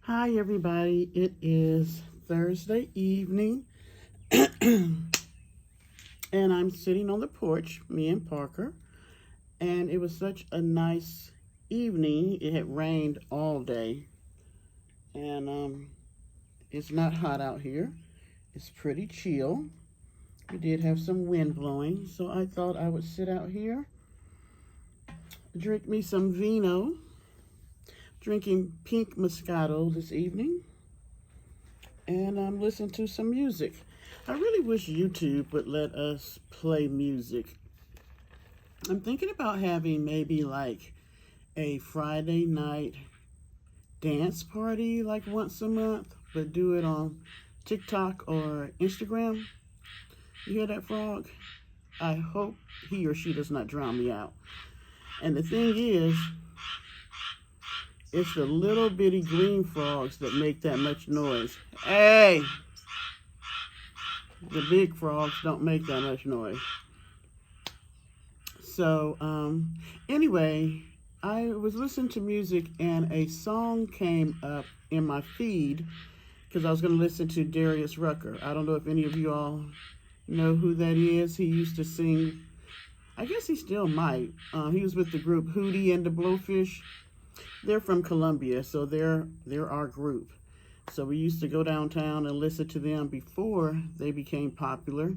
Hi, everybody. It is Thursday evening, and I'm sitting on the porch, me and Parker, and it was such a nice evening. It had rained all day, and it's not hot out here. It's pretty chill. We did have some wind blowing, so I thought I would sit out here, drink me some vino, drinking pink Moscato this evening, and listen to some music. I really wish YouTube would let us play music. I'm thinking about having maybe like a Friday night dance party like once a month, but do it on TikTok or Instagram. You hear that, frog? I hope he or she does not drown me out. And the thing is, it's the little bitty green frogs that make that much noise. Hey! The big frogs don't make that much noise. So, anyway, I was listening to music and a song came up in my feed because I was going to listen to Darius Rucker. I don't know if any of you all know who that is. He used to sing, I guess he still might. He was with the group Hootie and the Blowfish. They're from Columbia, so they're our group. So we used to go downtown and listen to them before they became popular.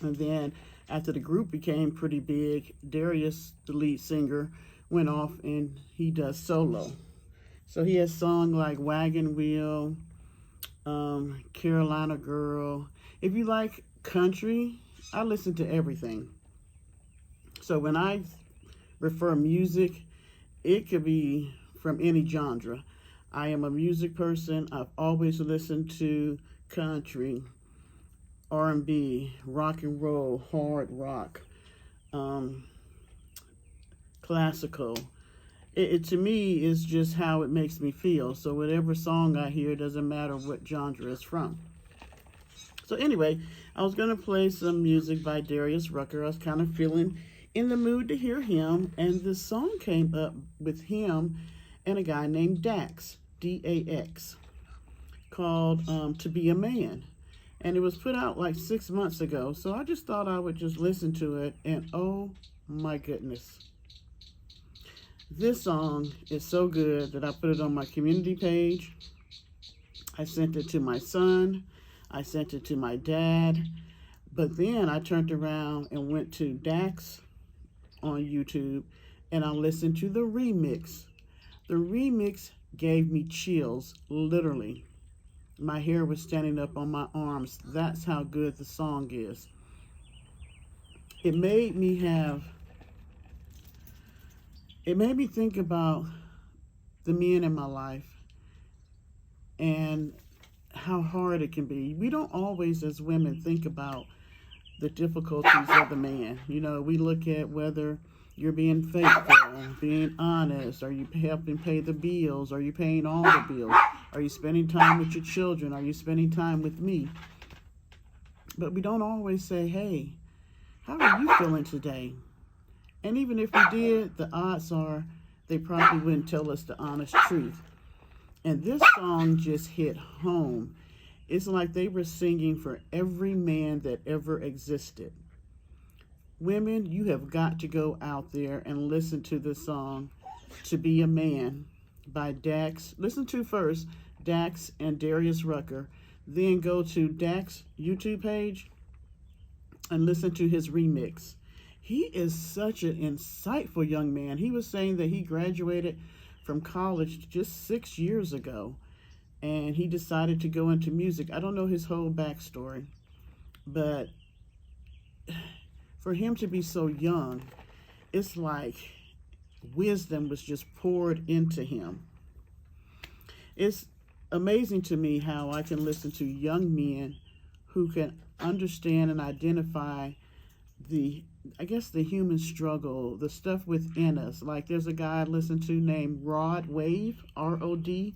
And then after the group became pretty big, Darius, the lead singer, went off and he does solo. So he has songs like Wagon Wheel, Carolina Girl. If you like country, I listen to everything. So when I refer music, it could be from any genre. I am a music person. I've always listened to country, R&B, rock and roll, hard rock, classical. It to me is just how it makes me feel. So whatever song I hear, doesn't matter what genre it's from. So anyway, I was going to play some music by Darius Rucker. I was kind of feeling in the mood to hear him, and this song came up with him and a guy named Dax, D-A-X, called To Be a Man. And it was put out like 6 months ago, so I just thought I would just listen to it, and oh my goodness. This song is so good that I put it on my community page. I sent it to my son. I sent it to my dad. But then I turned around and went to Dax on YouTube, and I listened to the remix. The remix gave me chills, literally. My hair was standing up on my arms. That's how good the song is. It made me think about the men in my life and how hard it can be. We don't always, as women, think about the difficulties of the man. You know, we look at whether you're being faithful, being honest, are you helping pay the bills, are you paying all the bills, are you spending time with your children, are you spending time with me? But we don't always say, hey, how are you feeling today? And even if we did, the odds are they probably wouldn't tell us the honest truth. And this song just hit home. It's like they were singing for every man that ever existed. Women, you have got to go out there and listen to this song, To Be a Man, by Dax. Listen to first Dax and Darius Rucker. Then go to Dax YouTube page and listen to his remix. He is such an insightful young man. He was saying that he graduated from college just 6 years ago, and he decided to go into music. I don't know his whole backstory, but for him to be so young, it's like wisdom was just poured into him. It's amazing to me how I can listen to young men who can understand and identify the human struggle, the stuff within us. Like there's a guy I listen to named Rod Wave, R-O-D-W-A-V-E.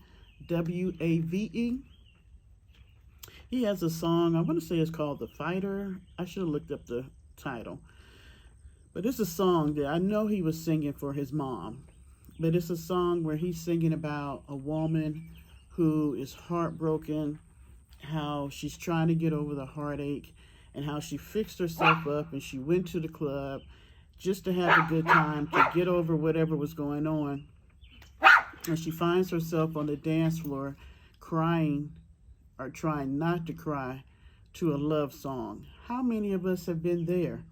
He has a song, I want to say it's called The Fighter. I should have looked up the title. But it's a song that I know he was singing for his mom. but it's a song where he's singing about a woman who is heartbroken, how she's trying to get over the heartache, and how she fixed herself up and she went to the club just to have a good time, to get over whatever was going on. And she finds herself on the dance floor crying or trying not to cry to a love song. How many of us have been there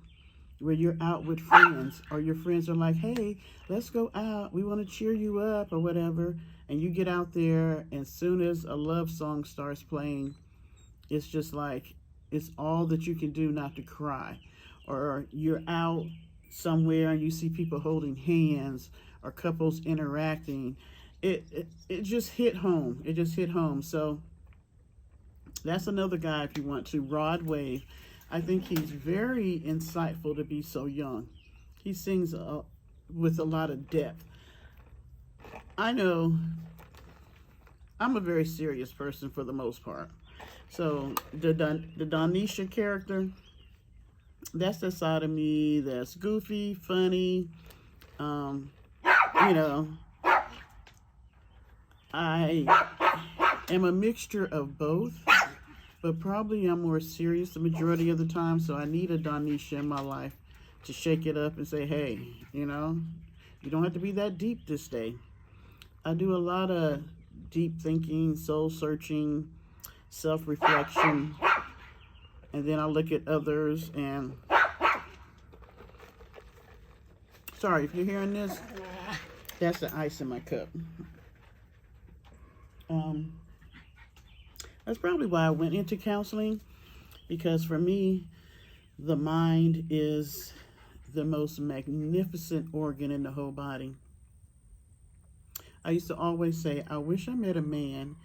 where you're out with friends or your friends are like, hey, let's go out, we want to cheer you up or whatever, and you get out there and as soon as a love song starts playing, it's just like it's all that you can do not to cry. Or you're out somewhere and you see people holding hands or couples interacting. It just hit home. It just hit home. So that's another guy if you want to. Rod Wave. I think he's very insightful to be so young. He sings with a lot of depth. I know I'm a very serious person for the most part. So the Donisha character, that's the side of me that's goofy, funny. You know, I am a mixture of both, but probably I'm more serious the majority of the time. So I need a Donisha in my life to shake it up and say, hey, you know, you don't have to be that deep this day. I do a lot of deep thinking, soul searching, self-reflection, and then I look at others and sorry if you're hearing this, that's the ice in my cup. That's probably why I went into counseling, because for me the mind is the most magnificent organ in the whole body. I used to always say, I wish I met a man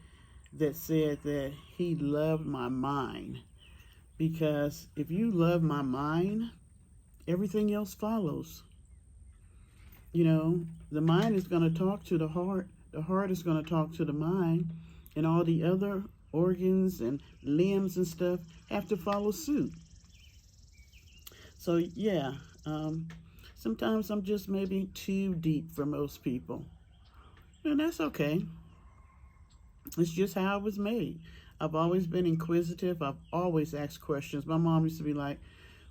that said that he loved my mind, because if you love my mind, everything else follows. You know, the mind is going to talk to the heart is going to talk to the mind, and all the other organs and limbs and stuff have to follow suit. So yeah, sometimes I'm just maybe too deep for most people, and that's okay. It's just how I was made. I've always been inquisitive. I've always asked questions. My mom used to be like,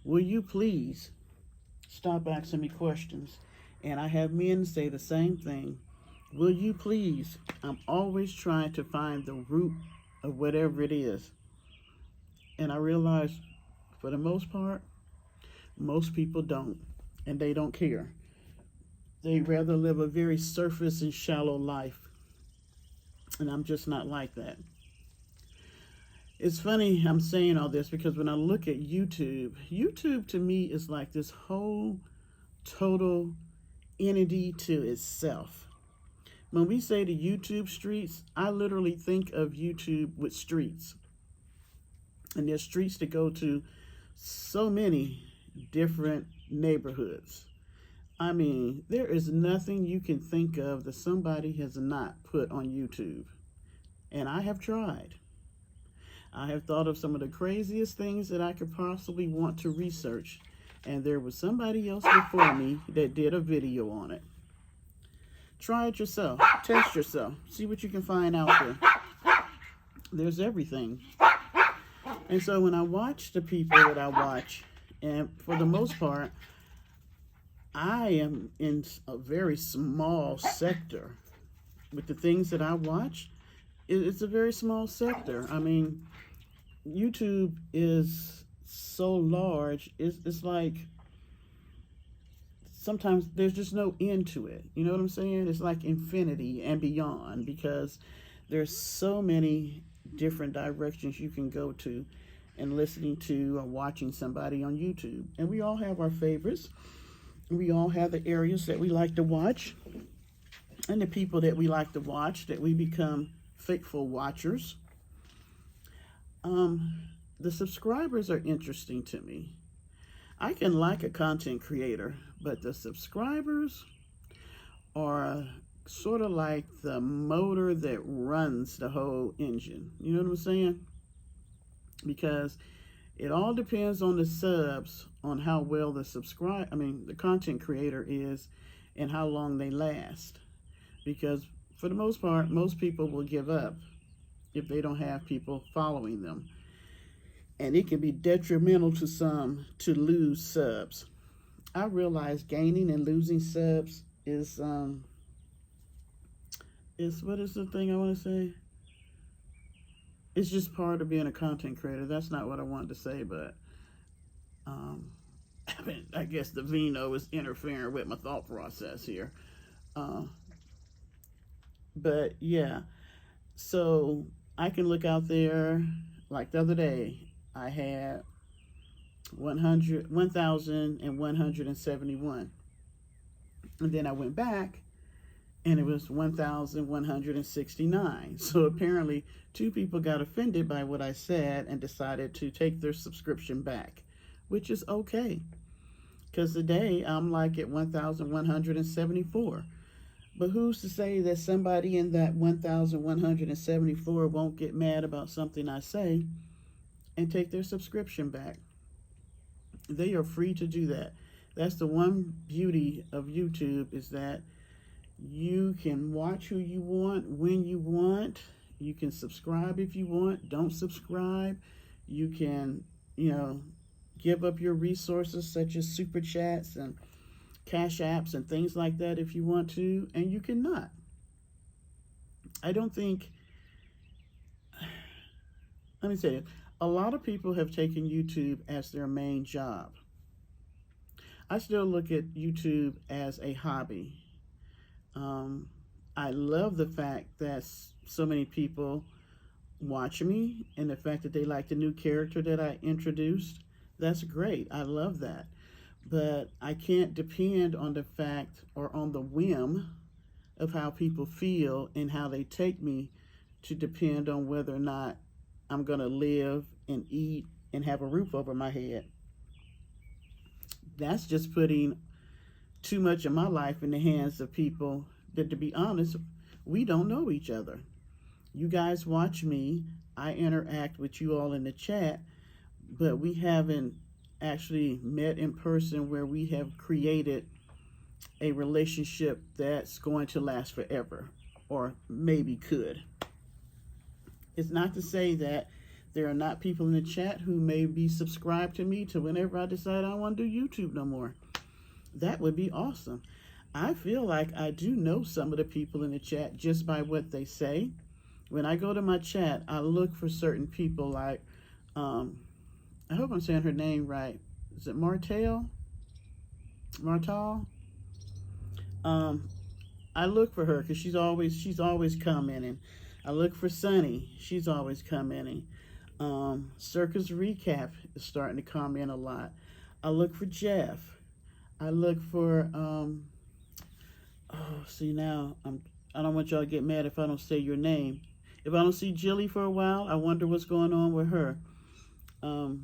will you please stop asking me questions? And I have men say the same thing. Will you please? I'm always trying to find the root of whatever it is. And I realize, for the most part, most people don't. And they don't care. They rather live a very surface and shallow life. And I'm just not like that. It's funny I'm saying all this because when I look at YouTube to me is like this whole total entity to itself. When we say the YouTube streets, I literally think of YouTube with streets. And there's streets to go to so many different neighborhoods. I mean, there is nothing you can think of that somebody has not put on YouTube. And I have tried. I have thought of some of the craziest things that I could possibly want to research. And there was somebody else before me that did a video on it. Try it yourself. Test yourself. See what you can find out there. There's everything. And so when I watch the people that I watch, and for the most part, I am in a very small sector. With the things that I watch, it's a very small sector. I mean, YouTube is so large, it's like sometimes there's just no end to it. You know what I'm saying? It's like infinity and beyond, because there's so many different directions you can go to in listening to or watching somebody on YouTube. And we all have our favorites. We all have the areas that we like to watch and the people that we like to watch, that we become faithful watchers. The subscribers are interesting to me. I can like a content creator, but the subscribers are sort of like the motor that runs the whole engine. You know what I'm saying? Because it all depends on the subs, on how well the content creator is and how long they last. because for the most part, most people will give up if they don't have people following them. And it can be detrimental to some to lose subs. I realize gaining and losing subs is what is the thing I want to say? It's just part of being a content creator. That's not what I wanted to say, but I guess the vino is interfering with my thought process here. But yeah, so I can look out there. Like the other day, I had 1,171. And then I went back and it was 1,169. So apparently 2 people got offended by what I said and decided to take their subscription back, which is okay. Because today I'm like at 1,174. But who's to say that somebody in that 1,174 won't get mad about something I say and take their subscription back? They are free to do that. That's the one beauty of YouTube, is that you can watch who you want, when you want. You can subscribe if you want. Don't subscribe. You can, give up your resources such as super chats and cash apps and things like that if you want to, and you cannot. I don't think, let me say it, a lot of people have taken YouTube as their main job. I still look at YouTube as a hobby. I love the fact that so many people watch me and the fact that they like the new character that I introduced. That's great. I love that. But I can't depend on the fact or on the whim of how people feel and how they take me to depend on whether or not I'm going to live and eat and have a roof over my head. That's just putting too much of my life in the hands of people that, to be honest, we don't know each other. You guys watch me. I interact with you all in the chat, but we haven't actually met in person where we have created a relationship that's going to last forever, or maybe could. It's not to say that there are not people in the chat who may be subscribed to me to whenever I decide I want to do YouTube no more. That would be awesome. I feel like I do know some of the people in the chat just by what they say. When I go to my chat, I look for certain people like, I hope I'm saying her name right. Is it Martal? I look for her because she's always commenting. I look for Sunny. She's always commenting. Circus Recap is starting to comment a lot. I look for Jeff. I look for I don't want y'all to get mad if I don't say your name. If I don't see Jilly for a while, I wonder what's going on with her. I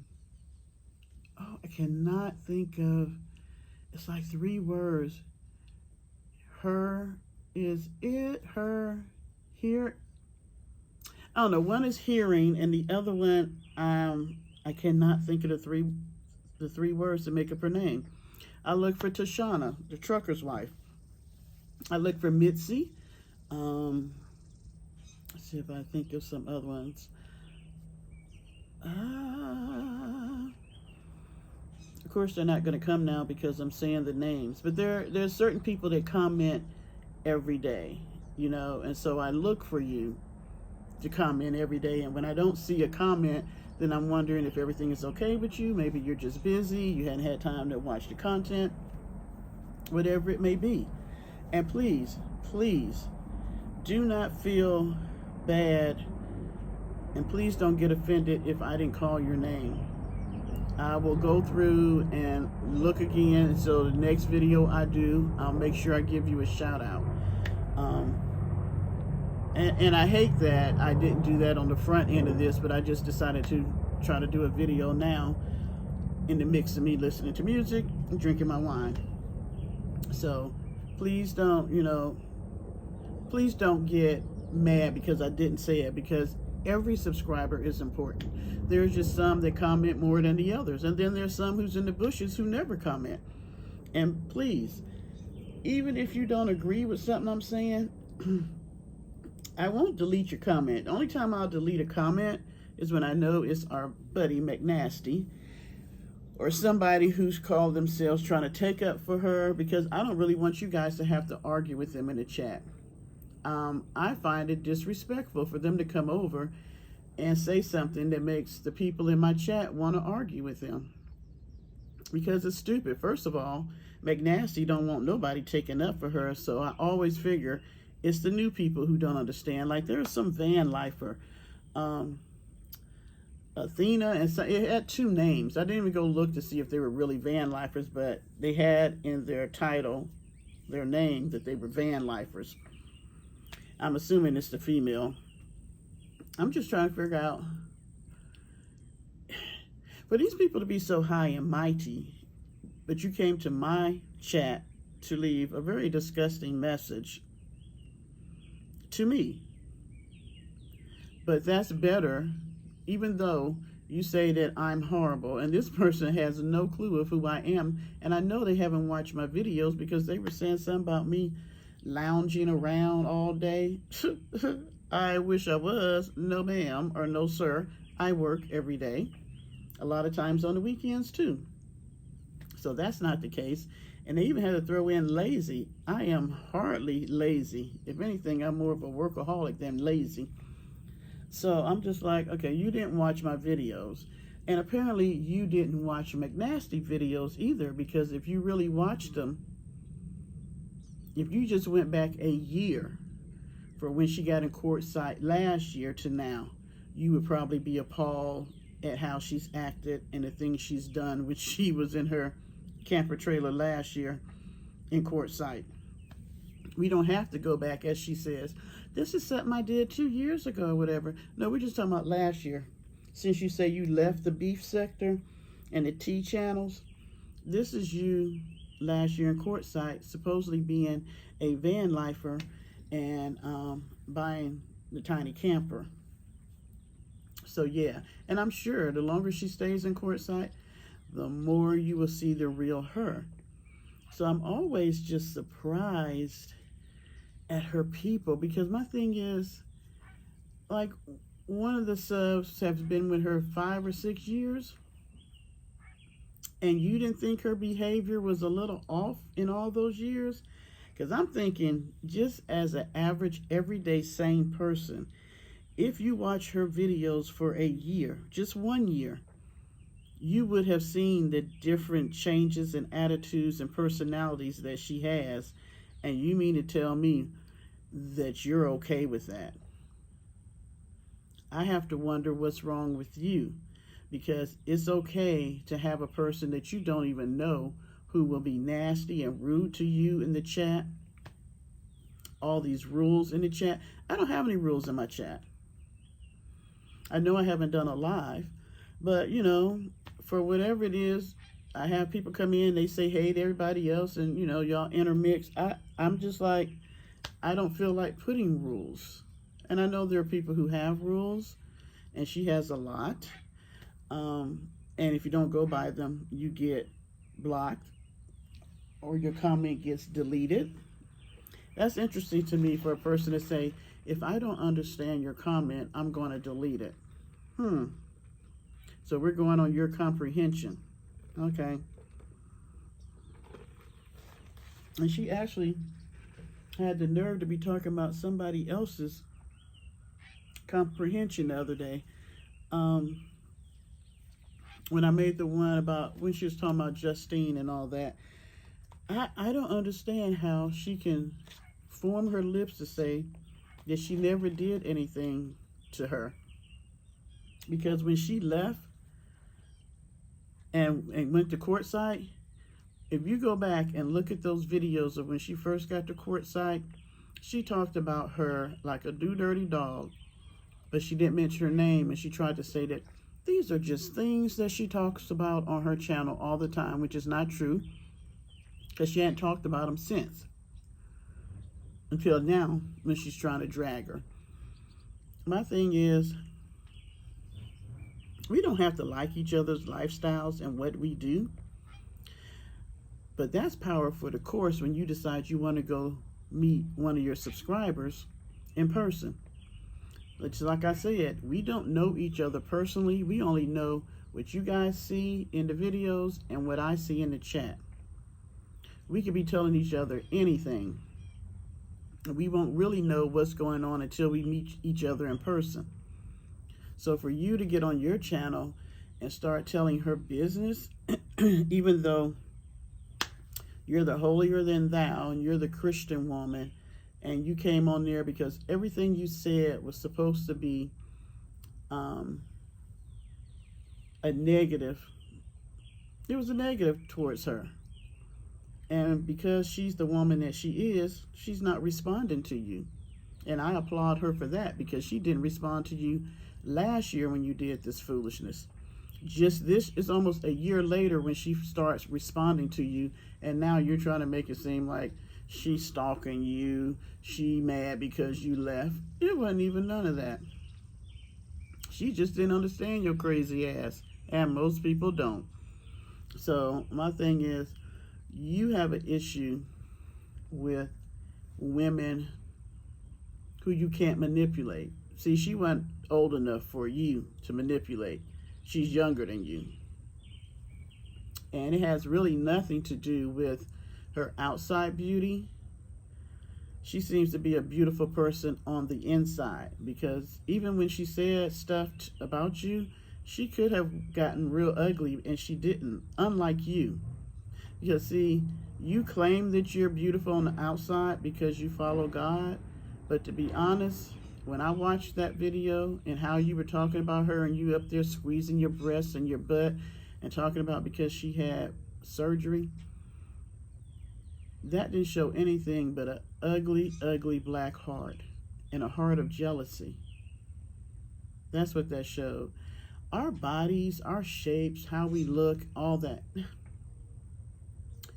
cannot think of, it's like 3 words. Her, is it, her, here? I don't know, one is hearing and the other one, I cannot think of the three words to make up her name. I look for Tashana, the trucker's wife. I look for Mitzi. Let's see if I think of some other ones. Of course, they're not going to come now because I'm saying the names. But there's certain people that comment every day, and so I look for you to comment every day. And when I don't see a comment, then I'm wondering if everything is okay with you. Maybe you're just busy. You hadn't had time to watch the content, whatever it may be. And please, please do not feel bad. And please don't get offended if I didn't call your name. I will go through and look again. So the next video I do, I'll make sure I give you a shout out. And I hate that I didn't do that on the front end of this, but I just decided to try to do a video now in the mix of me listening to music and drinking my wine. So please don't, please don't get mad because I didn't say it, because every subscriber is important. There's just some that comment more than the others, and then there's some who's in the bushes who never comment. And please, even if you don't agree with something I'm saying, I won't delete your comment. The only time I'll delete a comment is when I know it's our buddy McNasty or somebody who's called themselves trying to take up for her, because I don't really want you guys to have to argue with them in the chat. I find it disrespectful for them to come over and say something that makes the people in my chat want to argue with them, because it's stupid. First of all, McNasty don't want nobody taking up for her, so I always figure it's the new people who don't understand. Like, there's some van lifer, Athena, and so it had two names. I didn't even go look to see if they were really van lifers, but they had in their title, their name, that they were van lifers. I'm assuming it's the female. I'm just trying to figure out, for these people to be so high and mighty, but you came to my chat to leave a very disgusting message to me. But that's better, even though you say that I'm horrible, and this person has no clue of who I am, and I know they haven't watched my videos because they were saying something about me lounging around all day. I wish I was. No ma'am, or no sir. I work every day, a lot of times on the weekends too. So that's not the case. And they even had to throw in lazy. I am hardly lazy. If anything, I'm more of a workaholic than lazy. So I'm just like, okay, you didn't watch my videos. And apparently you didn't watch McNasty videos either, because if you really watched them, if you just went back a year for when she got in court site last year to now, you would probably be appalled at how she's acted and the things she's done when she was in her camper trailer last year in court site. We don't have to go back, as she says, this is something I did 2 years ago or whatever. No, we're just talking about last year. Since you say you left the beef sector and the T channels, this is you last year in court site, supposedly being a van lifer and buying the tiny camper. So yeah, and I'm sure the longer she stays in court site, the more you will see the real her. So I'm always just surprised at her people, because my thing is, like, one of the subs has been with her 5 or 6 years, and you didn't think her behavior was a little off in all those years? Because I'm thinking, just as an average, everyday, sane person, if you watch her videos for a year, just 1 year, you would have seen the different changes and attitudes and personalities that she has. And you mean to tell me that you're okay with that? I have to wonder what's wrong with you, because it's okay to have a person that you don't even know who will be nasty and rude to you in the chat. All these rules in the chat. I don't have any rules in my chat. I know I haven't done a live, but you know, for whatever it is, I have people come in, they say hey to everybody else, and you know, y'all intermix. I'm just like, I don't feel like putting rules. And I know there are people who have rules, and she has a lot. And if you don't go by them, you get blocked or your comment gets deleted. That's interesting to me, for a person to say, if I don't understand your comment, I'm going to delete it. So we're going on your comprehension. Okay. And she actually had the nerve to be talking about somebody else's comprehension the other day. When I made the one about when she was talking about Justine and all that, I don't understand how she can form her lips to say that she never did anything to her. Because when she left and went to courtside, if you go back and look at those videos of when she first got to courtside, she talked about her like a dirty dog, but she didn't mention her name, and she tried to say that these are just things that she talks about on her channel all the time, which is not true, because she hadn't talked about them since, until now when she's trying to drag her. My thing is, we don't have to like each other's lifestyles and what we do, but that's power for the course when you decide you want to go meet one of your subscribers in person. It's like I said, we don't know each other personally. We only know what you guys see in the videos and what I see in the chat. We could be telling each other anything. We won't really know what's going on until we meet each other in person. So for you to get on your channel and start telling her business, even though you're the holier than thou and you're the Christian woman, and you came on there because everything you said was supposed to be a negative. It was a negative towards her. And because she's the woman that she is, she's not responding to you. And I applaud her for that, because she didn't respond to you last year when you did this foolishness. Just this is almost a year later when she starts responding to you, and now you're trying to make it seem like she's stalking you, she mad because you left. It wasn't even none of that. She just didn't understand your crazy ass, and most people don't. So my thing is, you have an issue with women who you can't manipulate. See, she wasn't old enough for you to manipulate. She's younger than you. And it has really nothing to do with her outside beauty. She seems to be a beautiful person on the inside, because even when she said stuff about you, she could have gotten real ugly, and she didn't, unlike you. Because see, you claim that you're beautiful on the outside because you follow God, but to be honest, when I watched that video and how you were talking about her, and you up there squeezing your breasts and your butt and talking about because she had surgery, that didn't show anything but an ugly, ugly black heart and a heart of jealousy. That's what that showed. Our bodies, our shapes, how we look, all that.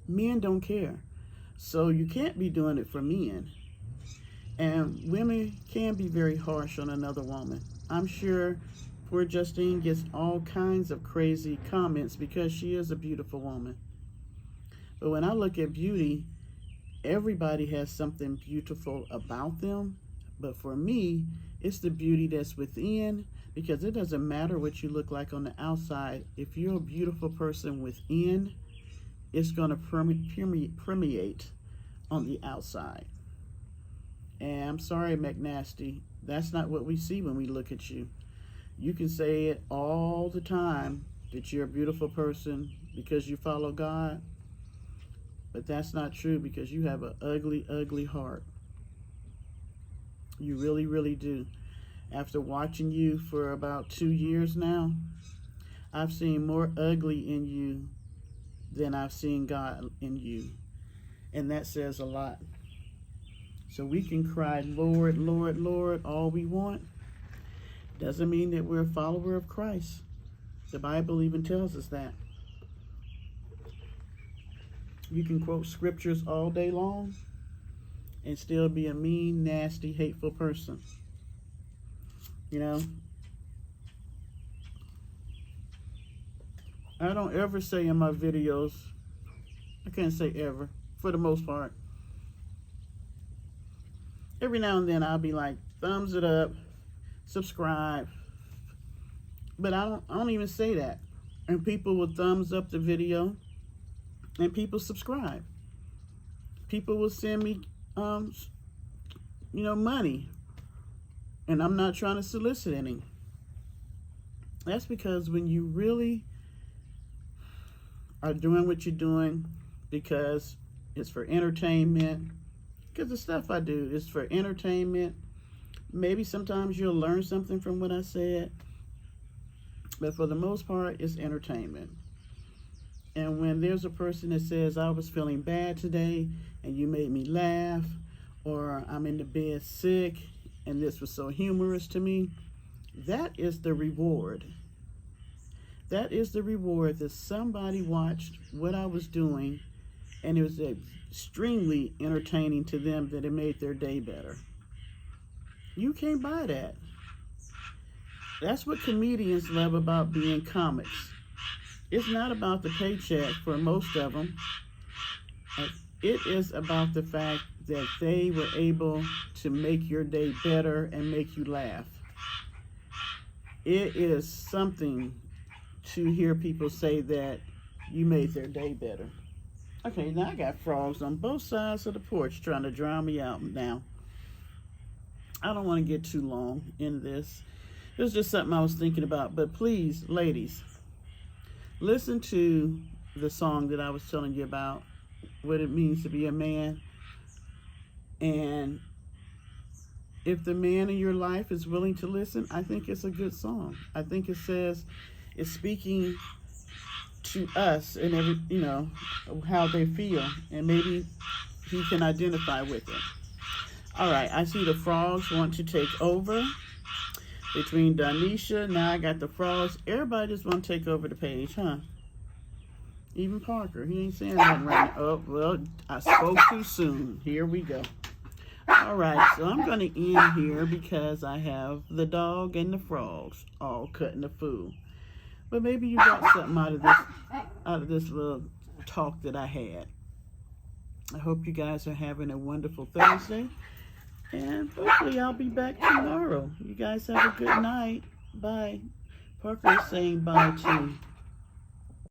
Men don't care. So you can't be doing it for men. And women can be very harsh on another woman. I'm sure poor Justine gets all kinds of crazy comments because she is a beautiful woman. But when I look at beauty, everybody has something beautiful about them. But for me, it's the beauty that's within, because it doesn't matter what you look like on the outside. If you're a beautiful person within, it's going to permeate on the outside. And I'm sorry, McNasty, that's not what we see when we look at you. You can say it all the time that you're a beautiful person because you follow God, but that's not true, because you have an ugly, ugly heart. You really, really do. After watching you for about 2 years now, I've seen more ugly in you than I've seen God in you. And that says a lot. So we can cry, Lord, Lord, Lord, all we want. Doesn't mean that we're a follower of Christ. The Bible even tells us that. You can quote scriptures all day long and still be a mean, nasty, hateful person. You know? I don't ever say in my videos, I can't say ever, for the most part. Every now and then I'll be like, thumbs it up, subscribe. But I don't even say that. And people will thumbs up the video, and people subscribe. People will send me, money. And I'm not trying to solicit any. That's because when you really are doing what you're doing because it's for entertainment, because the stuff I do is for entertainment, maybe sometimes you'll learn something from what I said, but for the most part, it's entertainment. And when there's a person that says, I was feeling bad today and you made me laugh, or I'm in the bed sick and this was so humorous to me, that is the reward. That is the reward, that somebody watched what I was doing and it was extremely entertaining to them, that it made their day better. You can't buy that. That's what comedians love about being comics. It's not about the paycheck for most of them. It is about the fact that they were able to make your day better and make you laugh. It is something to hear people say that you made their day better. Okay, now I got frogs on both sides of the porch trying to drown me out now. I don't want to get too long in this. It was just something I was thinking about. But please, ladies, listen to the song that I was telling you about, what it means to be a man. And if the man in your life is willing to listen, I think it's a good song. I think it says it's speaking to us and how they feel, and maybe he can identify with it. All right, I see the frogs want to take over between Donisha. Now I got the frogs. Everybody just want to take over the page, huh? Even Parker, he ain't saying nothing right now. Oh, well, I spoke too soon. Here we go. All right, so I'm going to end here because I have the dog and the frogs all cutting the food. But maybe you got something out of this little talk that I had. I hope you guys are having a wonderful Thursday. And hopefully I'll be back tomorrow. You guys have a good night. Bye. Parker is saying bye too.